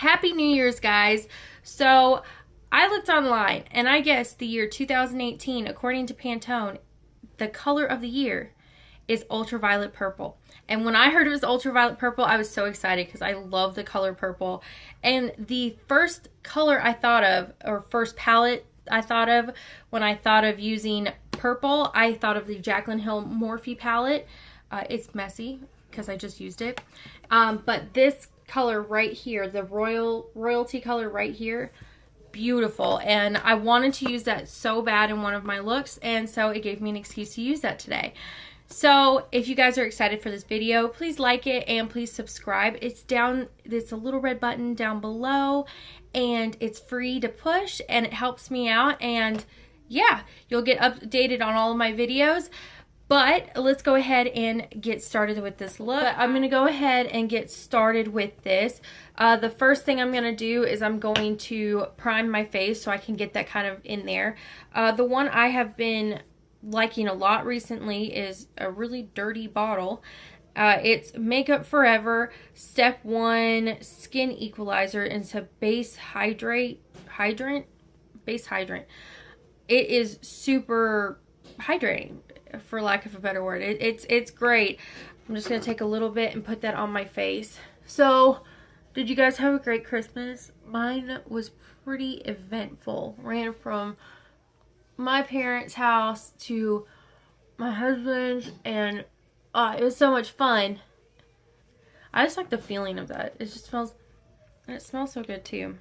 Happy New Year's, guys. So I looked online and I guess the year 2018, according to Pantone, the color of the year is ultraviolet purple. And when I heard it was ultraviolet purple, I was so excited because I love the color purple. And the first color I thought of, or first palette I thought of when I thought of using purple, I thought of the Jaclyn Hill Morphe palette. It's messy because I just used it. But this color right here, the royalty color right here, beautiful. And I wanted to use that so bad in one of my looks, and so it gave me an excuse to use that today. So if you guys are excited for this video, please like it and please subscribe. It's a little red button down below, and it's free to push, and it helps me out. And yeah, you'll get updated on all of my videos. But let's go ahead and get started with this look. But I'm going to go ahead and get started with this. The first thing I'm going to do is I'm going to prime my face so I can get that kind of in there. The one I have been liking a lot recently is a really dirty bottle. It's Makeup Forever Step 1 Skin Equalizer, and it's a base hydrant. It is super hydrating, for lack of a better word. It's great. I'm just going to take a little bit and put that on my face. So, did you guys have a great Christmas? Mine was pretty eventful. Ran from my parents' house to my husband's, and it was so much fun. I just like the feeling of that. It just smells, and it smells so good too.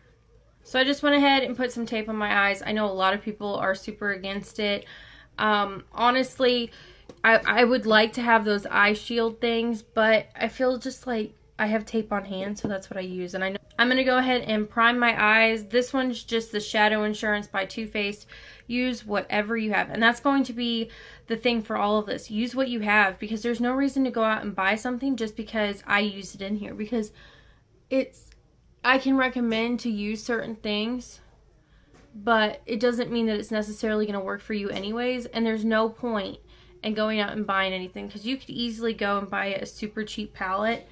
So I just went ahead and put some tape on my eyes. I know a lot of people are super against it. Honestly, I would like to have those eye shield things, but I feel just like I have tape on hand, so that's what I use. And I know I'm going to go ahead and prime my eyes. This one's just the Shadow Insurance by Too Faced. Use whatever you have, and that's going to be the thing for all of this. Use what you have, because there's no reason to go out and buy something just because I used it in here, because I can recommend to use certain things, but it doesn't mean that it's necessarily going to work for you anyways. And there's no point in going out and buying anything, because you could easily go and buy a super cheap palette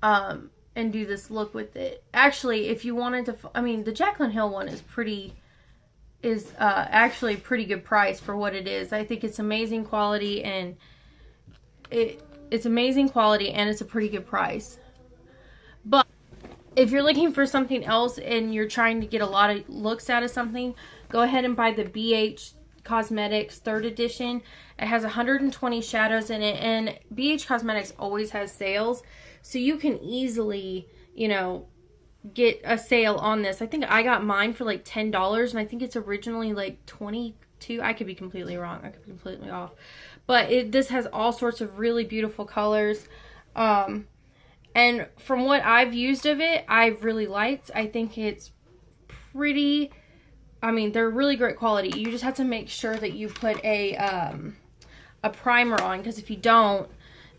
and do this look with it. Actually, if you wanted to, I mean, the Jaclyn Hill one is actually pretty good price for what it is. I think it's amazing quality, and it's amazing quality, and it's a pretty good price. But if you're looking for something else and you're trying to get a lot of looks out of something, go ahead and buy the BH Cosmetics 3rd edition. It has 120 shadows in it, and BH Cosmetics always has sales, so you can easily, you know, get a sale on this. I think I got mine for like $10, and I think it's originally like $22. I could be completely wrong. I could be completely off. But this has all sorts of really beautiful colors. And from what I've used of it, I've really liked. I think it's pretty, I mean, they're really great quality. You just have to make sure that you put a primer on, because if you don't,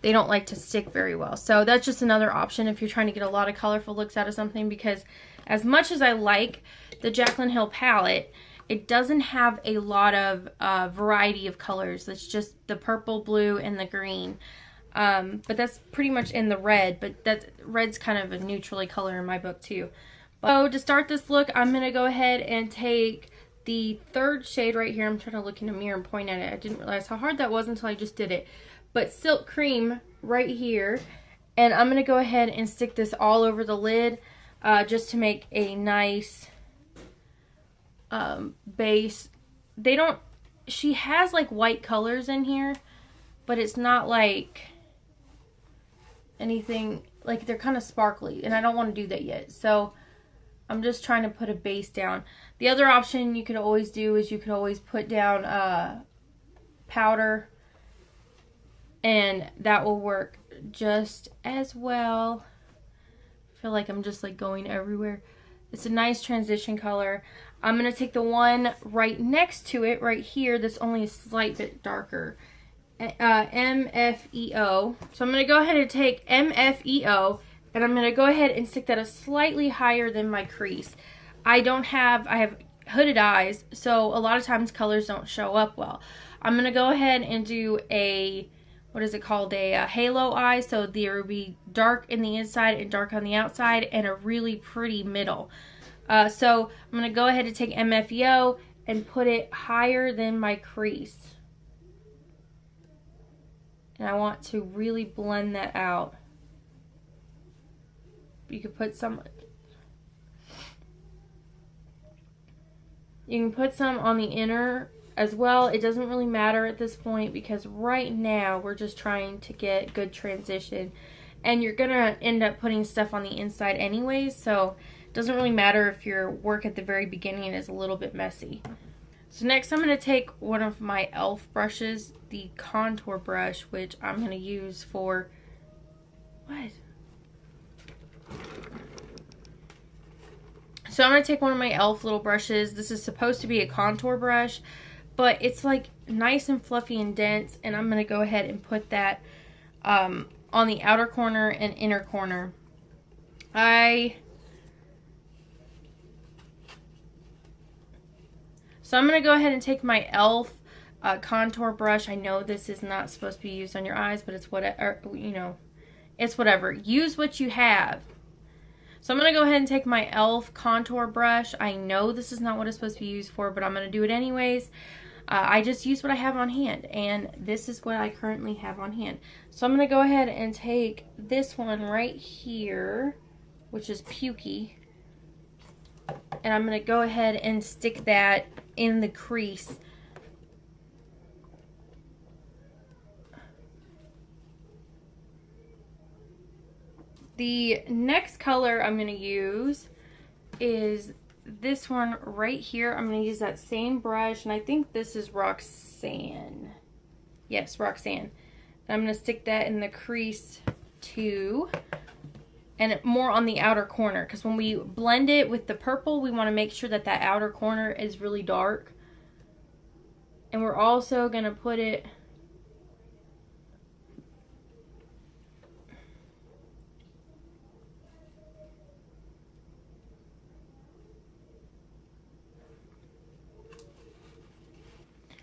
they don't like to stick very well. So that's just another option if you're trying to get a lot of colorful looks out of something, because as much as I like the Jaclyn Hill palette, it doesn't have a lot of variety of colors. It's just the purple, blue, and the green. But that's pretty much in the red, but red's kind of a neutrally color in my book too. So to start this look, I'm going to go ahead and take the 3rd shade right here. I'm trying to look in a mirror and point at it. I didn't realize how hard that was until I just did it. But Silk Cream right here, and I'm going to go ahead and stick this all over the lid just to make a nice base. She has like white colors in here, but it's not like anything, like they're kind of sparkly, and I don't want to do that yet. So I'm just trying to put a base down. The other option you could always do is you could always put down powder, and that will work just as well. I feel like I'm just like going everywhere. It's a nice transition color. I'm going to take the one right next to it right here that's only a slight bit darker. MFEO. So I'm going to go ahead and take MFEO, and I'm going to go ahead and stick that a slightly higher than my crease. I have hooded eyes, so a lot of times colors don't show up well. I'm going to go ahead and do what is it called, a halo eye. So there will be dark in the inside and dark on the outside, and a really pretty middle. So I'm going to go ahead and take MFEO and put it higher than my crease. And I want to really blend that out. You can put some on the inner as well. It doesn't really matter at this point because right now we're just trying to get good transition. And you're going to end up putting stuff on the inside anyways, so it doesn't really matter if your work at the very beginning is a little bit messy. So next I'm going to take one of my e.l.f. brushes, the contour brush, which I'm going to use for... What? So I'm going to take one of my e.l.f. little brushes. This is supposed to be a contour brush, but it's like nice and fluffy and dense, and I'm going to go ahead and put that on the outer corner and inner corner. So I'm going to go ahead and take my e.l.f. Contour brush. I know this is not supposed to be used on your eyes, but it's whatever, you know, it's whatever. Use what you have. So I'm going to go ahead and take my e.l.f. contour brush. I know this is not what it's supposed to be used for, but I'm going to do it anyways. I just use what I have on hand, and this is what I currently have on hand. So I'm going to go ahead and take this one right here, which is Pukey, and I'm going to go ahead and stick that in the crease. The next color I'm going to use is this one right here. I'm going to use that same brush, and I think this is Roxanne. Yes, Roxanne. And I'm going to stick that in the crease too, and more on the outer corner, because when we blend it with the purple, we want to make sure that that outer corner is really dark. And we're also going to put it...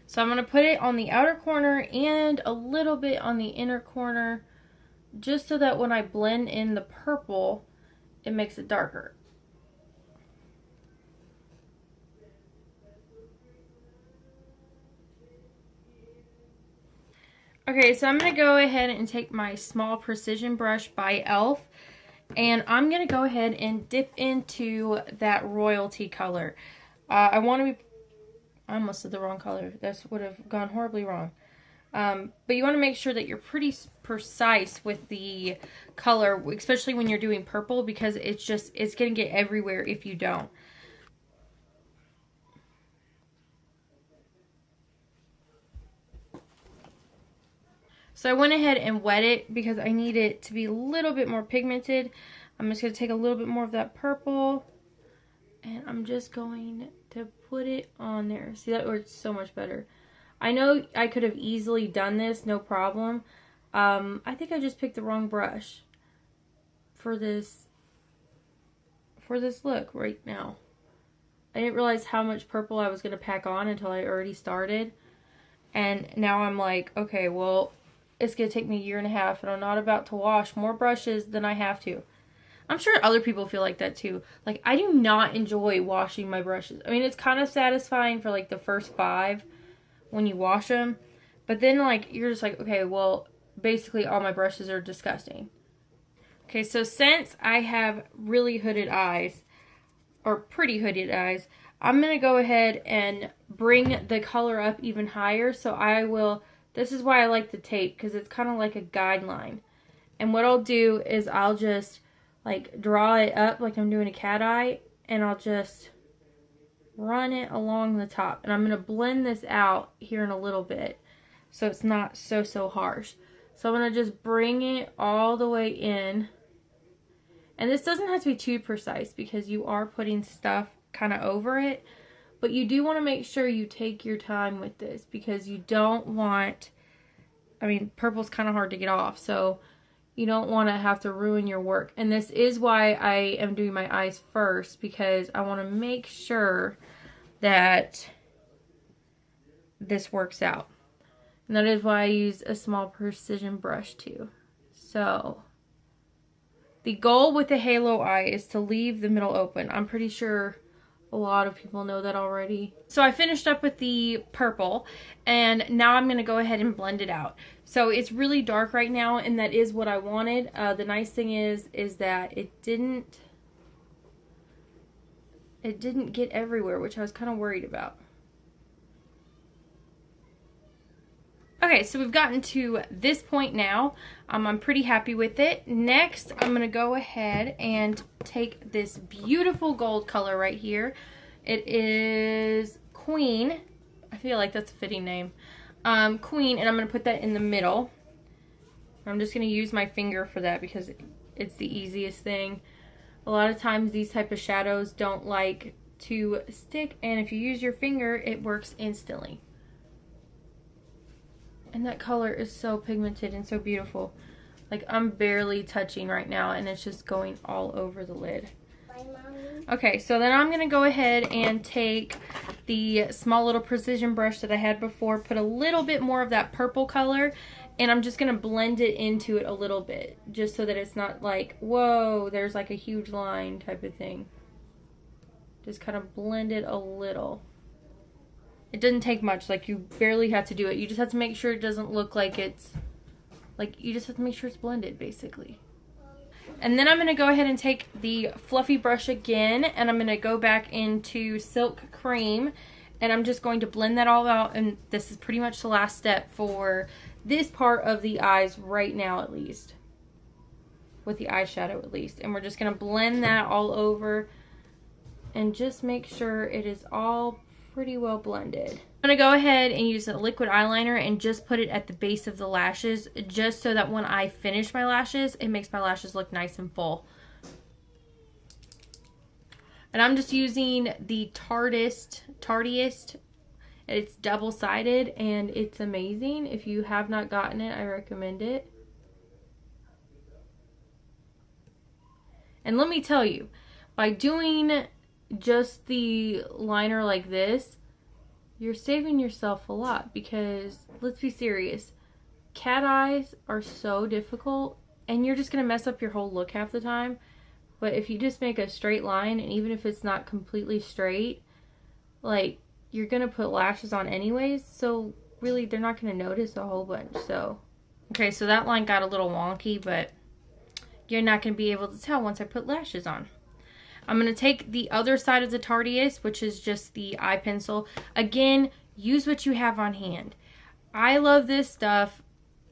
So I'm going to put it on the outer corner and a little bit on the inner corner, just so that when I blend in the purple, it makes it darker. Okay, so I'm going to go ahead and take my small precision brush by e.l.f. and I'm going to go ahead and dip into that royalty color. I almost said the wrong color. This would have gone horribly wrong. But you want to make sure that you're pretty precise with the color, especially when you're doing purple, because it's going to get everywhere if you don't. So I went ahead and wet it because I need it to be a little bit more pigmented. I'm just going to take a little bit more of that purple, and I'm just going to put it on there. See, that works so much better. I know I could have easily done this, no problem. I think I just picked the wrong brush for this look right now. I didn't realize how much purple I was going to pack on until I already started. And now I'm like, okay, well, it's going to take me a year and a half, and I'm not about to wash more brushes than I have to. I'm sure other people feel like that too. Like, I do not enjoy washing my brushes. I mean, it's kind of satisfying for like the first 5 when you wash them. But then like, you're just like, okay, well, basically all my brushes are disgusting. Okay, so since I have really hooded eyes, or pretty hooded eyes, I'm going to go ahead and bring the color up even higher. So I will, this is why I like the tape, because it's kind of like a guideline. And what I'll do is I'll just like draw it up like I'm doing a cat eye, and I'll just run it along the top. And I'm going to blend this out here in a little bit so it's not so harsh. So I'm going to just bring it all the way in. And this doesn't have to be too precise because you are putting stuff kind of over it. But you do want to make sure you take your time with this, because you don't want, I mean, purple's kind of hard to get off, so you don't want to have to ruin your work. And this is why I am doing my eyes first, because I want to make sure that this works out. And that is why I use a small precision brush too. So the goal with the halo eye is to leave the middle open. I'm pretty sure a lot of people know that already. So I finished up with the purple, and now I'm going to go ahead and blend it out. So it's really dark right now, and that is what I wanted. The nice thing is that it didn't get everywhere, which I was kind of worried about. Okay, so we've gotten to this point now. I'm pretty happy with it. Next, I'm going to go ahead and take this beautiful gold color right here. It is Queen. I feel like that's a fitting name. Queen, and I'm going to put that in the middle. I'm just going to use my finger for that because it's the easiest thing. A lot of times these type of shadows don't like to stick, and if you use your finger, it works instantly. And that color is so pigmented and so beautiful. Like, I'm barely touching right now, and it's just going all over the lid. Bye, Mommy. Okay, so then I'm going to go ahead and take the small little precision brush that I had before, put a little bit more of that purple color, and I'm just going to blend it into it a little bit, just so that it's not like, whoa, there's like a huge line type of thing. Just kind of blend it a little. It doesn't take much, like you barely have to do it. You just have to make sure it doesn't look like it's, like you just have to make sure it's blended basically. And then I'm going to go ahead and take the fluffy brush again, and I'm going to go back into Silk Cream, and I'm just going to blend that all out, and this is pretty much the last step for this part of the eyes right now, at least. With the eyeshadow at least. And we're just going to blend that all over and just make sure it is all pretty well blended. I'm going to go ahead and use a liquid eyeliner and just put it at the base of the lashes, just so that when I finish my lashes, it makes my lashes look nice and full. And I'm just using the Tarteist. It's double-sided, and it's amazing. If you have not gotten it, I recommend it. And let me tell you, by doing just the liner like this, you're saving yourself a lot, because let's be serious, cat eyes are so difficult, and you're just gonna mess up your whole look half the time. But if you just make a straight line, and even if it's not completely straight, like, you're gonna put lashes on anyways, so really they're not gonna notice a whole bunch. So okay, so that line got a little wonky, but you're not gonna be able to tell once I put lashes on. I'm going to take the other side of the Tarteist, which is just the eye pencil. Again, use what you have on hand. I love this stuff.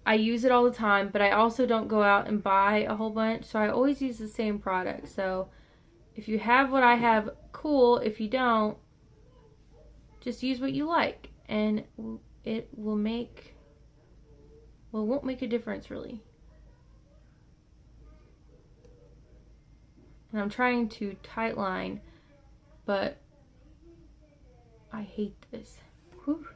I use it all the time, but I also don't go out and buy a whole bunch, so I always use the same product. So if you have what I have, cool. If you don't, just use what you like, and it will make, well, it won't make a difference really. And I'm trying to tight line, but I hate this. Whew.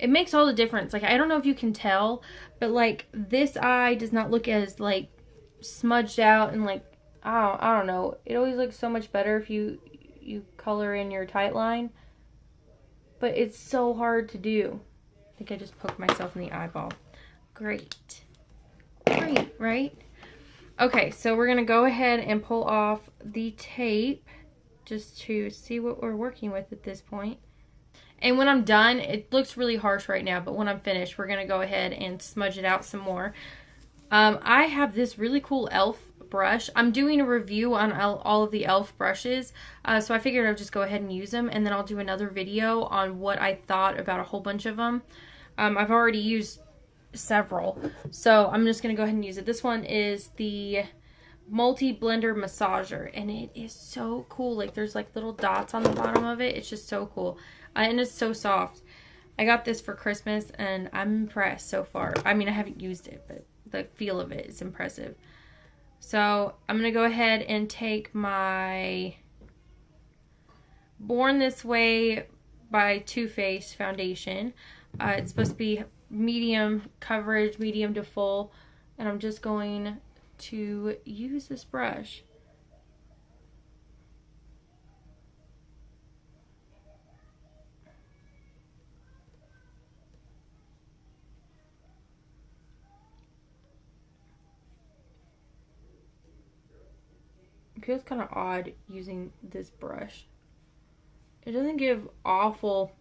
It makes all the difference. Like, I don't know if you can tell, but like this eye does not look as like smudged out, and like, I don't know. It always looks so much better if you color in your tight line. But it's so hard to do. I think I just poked myself in the eyeball. Great. Great, right? Okay, so we're going to go ahead and pull off the tape just to see what we're working with at this point. And when I'm done, it looks really harsh right now, but when I'm finished, we're going to go ahead and smudge it out some more. I have this really cool e.l.f. brush. I'm doing a review on all of the e.l.f. brushes, so I figured I'd just go ahead and use them, and then I'll do another video on what I thought about a whole bunch of them. I've already used several, so I'm just gonna go ahead and use it. This one is the multi-blender massager, and it is so cool. Like, there's like little dots on the bottom of it. It's just so cool, and it's so soft. I got this for Christmas, and I'm impressed so far. I mean, I haven't used it, but the feel of it is impressive. So I'm gonna go ahead and take my Born This Way by Too Faced foundation. It's supposed to be medium coverage, medium to full, and I'm just going to use this brush. feels kind of odd using this brush. It doesn't give awful...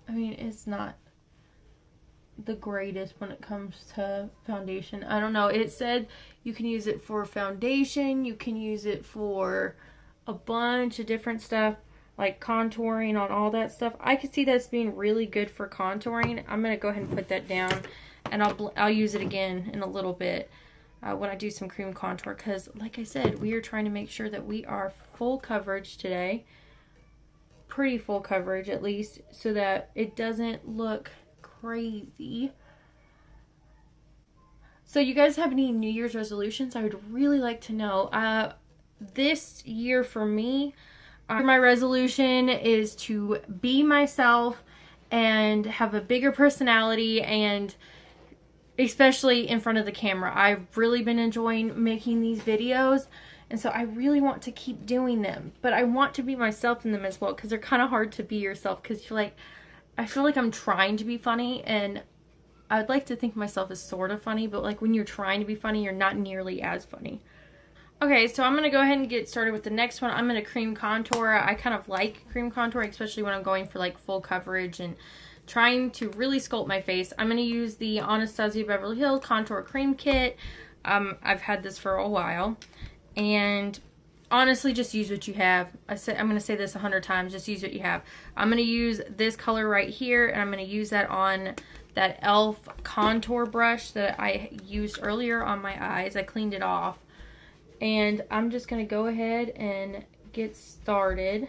I mean, it's not the greatest when it comes to foundation. I don't know. It said you can use it for foundation. You can use it for a bunch of different stuff, like contouring on all that stuff. I could see that's being really good for contouring. I'm going to go ahead and put that down, and I'll use it again in a little bit when I do some cream contour, because like I said, we are trying to make sure that we are full coverage today. Pretty full coverage at least, so that it doesn't look crazy. So you guys have any New Year's resolutions? I would really like to know. This year for me, my resolution is to be myself and have a bigger personality, and especially in front of the camera. I've really been enjoying making these videos, and so I really want to keep doing them, but I want to be myself in them as well, because they're kind of hard to be yourself, because you're like, I feel like I'm trying to be funny, and I'd like to think myself as sort of funny, but like when you're trying to be funny, you're not nearly as funny. Okay, so I'm going to go ahead and get started with the next one. I'm going to cream contour. I kind of like cream contour, especially when I'm going for like full coverage and trying to really sculpt my face. I'm going to use the Anastasia Beverly Hills Contour Cream Kit. I've had this for a while. And honestly, just use what you have. I'm going to say this 100 times. Just use what you have. I'm going to use this color right here, and I'm going to use that on that e.l.f. contour brush that I used earlier on my eyes. I cleaned it off. And I'm just going to go ahead and get started.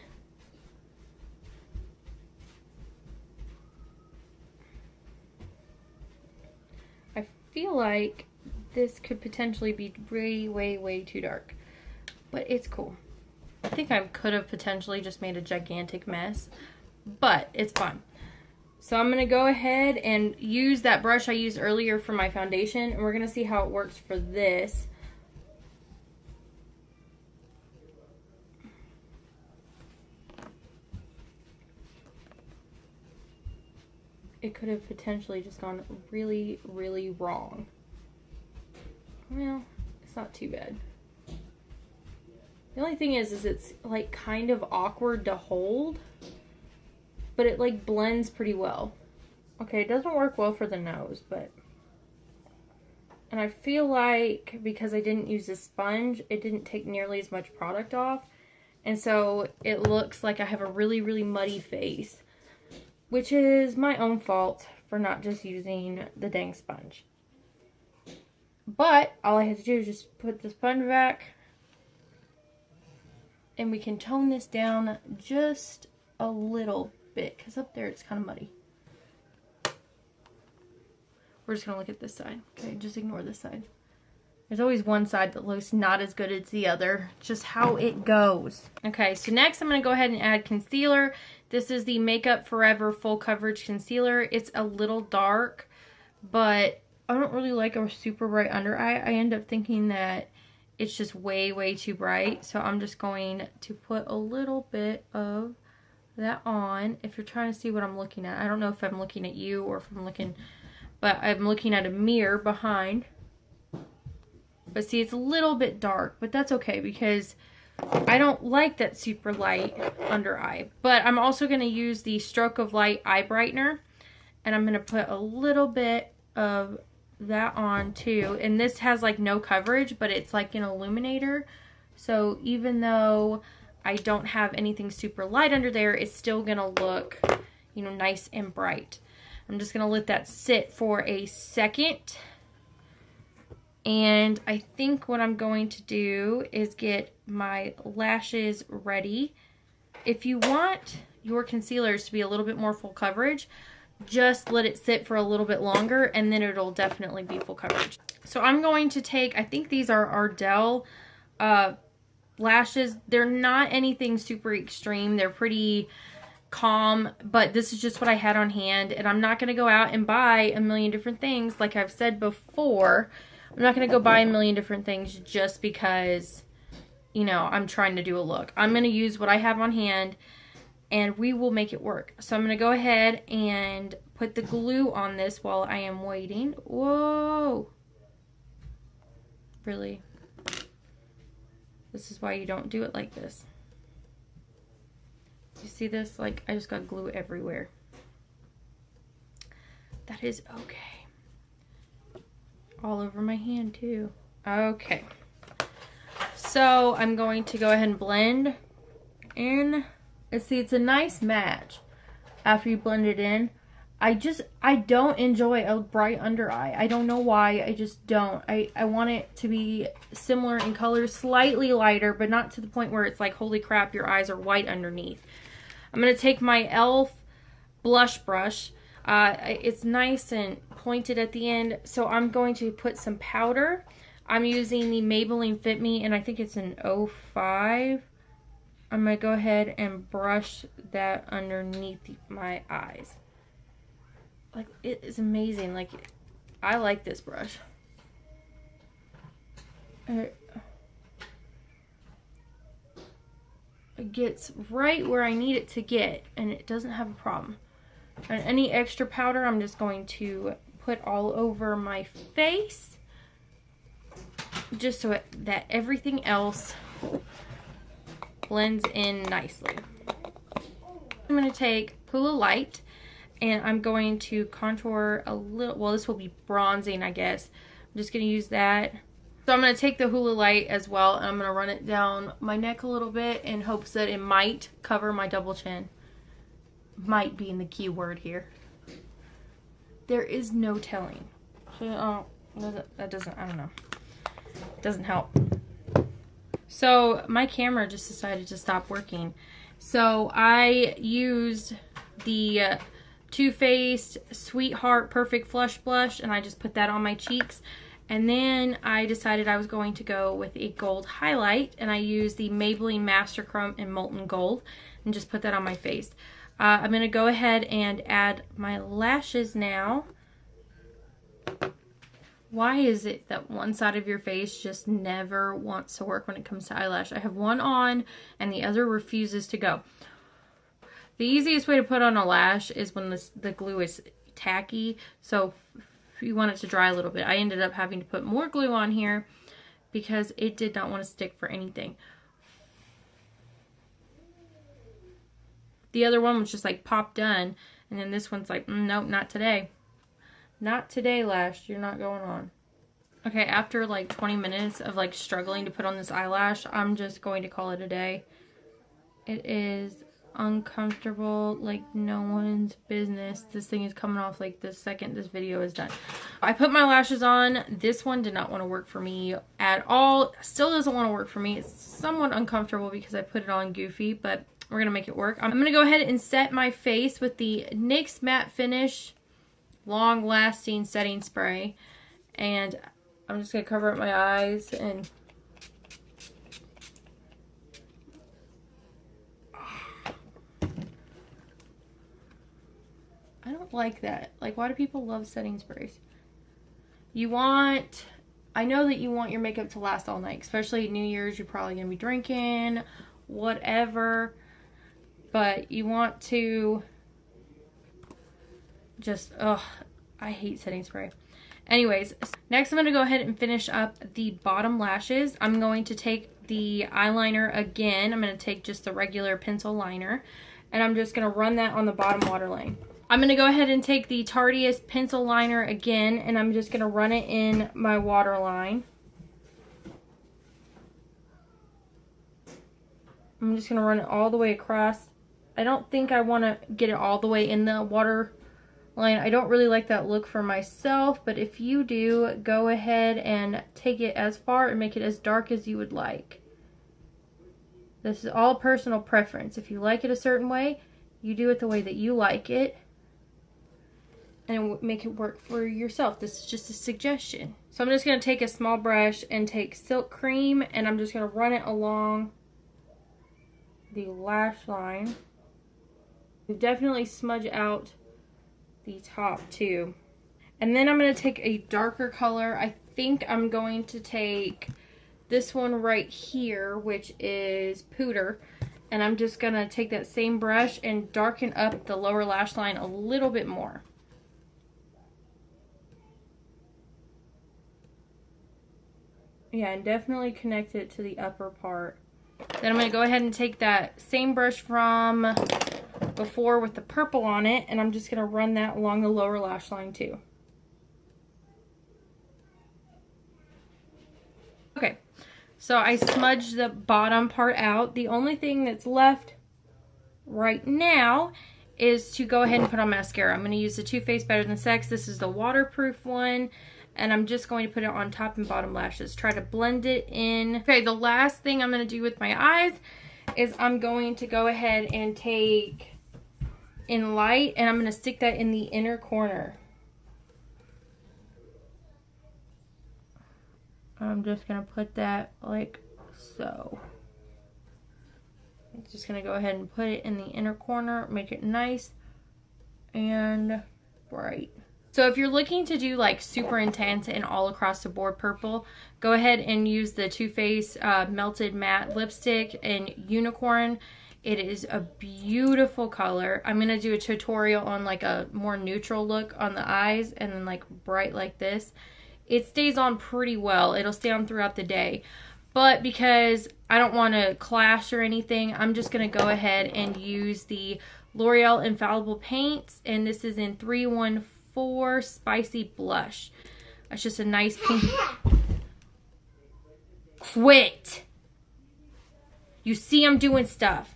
I feel like this could potentially be way too dark, but it's cool. I think I could have potentially just made a gigantic mess, but it's fine. So I'm going to go ahead and use that brush I used earlier for my foundation, and we're going to see how it works for this. It could have potentially just gone really wrong. Well, it's not too bad. The only thing is it's like kind of awkward to hold, but it like blends pretty well. Okay, it doesn't work well for the nose, and I feel like because I didn't use a sponge, it didn't take nearly as much product off, and so it looks like I have a really muddy face, which is my own fault for not just using the dang sponge. But all I had to do is just put the sponge back, and we can tone this down just a little bit, because up there it's kind of muddy. We're just going to look at this side. Okay, just ignore this side. There's always one side that looks not as good as the other. Just how it goes. Okay, so next I'm going to go ahead and add concealer. This is the Makeup Forever Full Coverage Concealer. It's a little dark, but I don't really like a super bright under eye. I end up thinking that it's just way too bright. So I'm just going to put a little bit of that on. If you're trying to see what I'm looking at. I don't know if I'm looking at you or if I'm looking... But I'm looking at a mirror behind. But see, it's a little bit dark. But that's okay, because I don't like that super light under eye. But I'm also going to use the Stroke of Light Eye Brightener. And I'm going to put a little bit of that on too. And this has like no coverage, but it's like an illuminator. So even though I don't have anything super light under there, it's still going to look, you know, nice and bright. I'm just going to let that sit for a second. And I think what I'm going to do is get my lashes ready. If you want your concealers to be a little bit more full coverage, just let it sit for a little bit longer, and then it'll definitely be full coverage. So I'm going to take, I think these are Ardell lashes. They're not anything super extreme. They're pretty calm, but this is just what I had on hand, and I'm not going to go out and buy a million different things. Like I've said before, I'm not going to go buy a million different things just because, you know, I'm trying to do a look. I'm going to use what I have on hand, and we will make it work. So I'm going to go ahead and put the glue on this while I am waiting. Whoa! Really? This is why you don't do it like this. You see this? Like, I just got glue everywhere. That is okay. All over my hand too. Okay. So I'm going to go ahead and blend in. And see, it's a nice match after you blend it in. I don't enjoy a bright under eye. I don't know why. I just don't. I want it to be similar in color, slightly lighter, but not to the point where it's like, holy crap, your eyes are white underneath. I'm going to take my e.l.f. blush brush. It's nice and pointed at the end, so I'm going to put some powder. I'm using the Maybelline Fit Me, and I think it's an 05. I'm going to go ahead and brush that underneath my eyes. Like, it is amazing. Like, I like this brush. It gets right where I need it to get, and it doesn't have a problem. And any extra powder, I'm just going to put all over my face, just so that everything else blends in nicely. I'm going to take Hoola Light, and I'm going to contour a little. Well, this will be bronzing, I guess. I'm just going to use that. So I'm going to take the Hoola Light as well, and I'm going to run it down my neck a little bit in hopes that it might cover my double chin. Might being the key word here. There is no telling. So, that doesn't, I don't know. It doesn't help. So my camera just decided to stop working. So I used the Too Faced Sweetheart Perfect Flush Blush, and I just put that on my cheeks. And then I decided I was going to go with a gold highlight, and I used the Maybelline Master Chrome in Molten Gold, and just put that on my face. I'm going to go ahead and add my lashes now. Why is it that one side of your face just never wants to work when it comes to eyelash? I have one on and the other refuses to go. The easiest way to put on a lash is when the glue is tacky. So if you want it to dry a little bit, I ended up having to put more glue on here because it did not want to stick for anything. The other one was just like pop done, and then this one's like, nope, not today. Not today, lash. You're not going on. Okay, after like 20 minutes of like struggling to put on this eyelash, I'm just going to call it a day. It is uncomfortable like no one's business. This thing is coming off like the second this video is done. I put my lashes on. This one did not want to work for me at all. Still doesn't want to work for me. It's somewhat uncomfortable because I put it on goofy, but we're going to make it work. I'm going to go ahead and set my face with the NYX Matte Finish Long Lasting Setting Spray. And I'm just going to cover up my eyes and I don't like that. Like, why do people love setting sprays? I know that you want your makeup to last all night, especially New Year's. You're probably going to be drinking, whatever. But you want to just, I hate setting spray. Anyways, next I'm going to go ahead and finish up the bottom lashes. I'm going to take the eyeliner again. I'm going to take just the regular pencil liner, and I'm just going to run that on the bottom waterline. I'm going to go ahead and take the Tarteist pencil liner again, and I'm just going to run it in my waterline. I'm just going to run it all the way across. I don't think I want to get it all the way in the waterline. I don't really like that look for myself, but if you do, go ahead and take it as far and make it as dark as you would like. This is all personal preference. If you like it a certain way, you do it the way that you like it and make it work for yourself. This is just a suggestion. So I'm just going to take a small brush and take Silk Cream, and I'm just going to run it along the lash line. Definitely smudge out the top too. And then I'm going to take a darker color. I think I'm going to take this one right here, which is Pooter. And I'm just going to take that same brush and darken up the lower lash line a little bit more. Yeah, and definitely connect it to the upper part. Then I'm going to go ahead and take that same brush from before with the purple on it, and I'm just going to run that along the lower lash line too. Okay, so I smudged the bottom part out. The only thing that's left right now is to go ahead and put on mascara. I'm going to use the Too Faced Better Than Sex. This is the waterproof one, and I'm just going to put it on top and bottom lashes. Try to blend it in. Okay, the last thing I'm going to do with my eyes is I'm going to go ahead and take in light, and I'm going to stick that in the inner corner. I'm just going to put that like so. I'm just going to go ahead and put it in the inner corner, make it nice and bright. So if you're looking to do like super intense and all across the board purple, go ahead and use the Too Faced Melted Matte Lipstick in Unicorn. It is a beautiful color. I'm going to do a tutorial on like a more neutral look on the eyes and then like bright like this. It stays on pretty well. It'll stay on throughout the day. But because I don't want to clash or anything, I'm just going to go ahead and use the L'Oreal Infallible Paints. And this is in 314 Spicy Blush. It's just a nice pink. Quit! You see I'm doing stuff.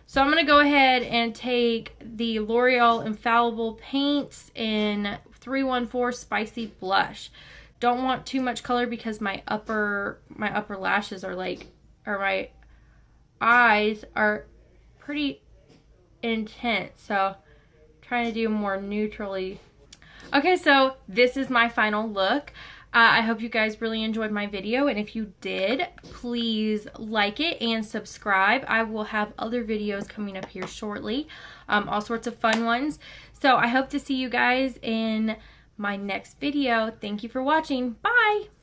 So I'm going to go ahead and take the L'Oreal Infallible Paints in 314 Spicy Blush. Don't want too much color because my upper lashes are like, or my eyes are pretty intense. So trying to do more neutrally. Okay, so this is my final look. I hope you guys really enjoyed my video, and if you did, please like it and subscribe. I will have other videos coming up here shortly, all sorts of fun ones. So I hope to see you guys in my next video. Thank you for watching. Bye!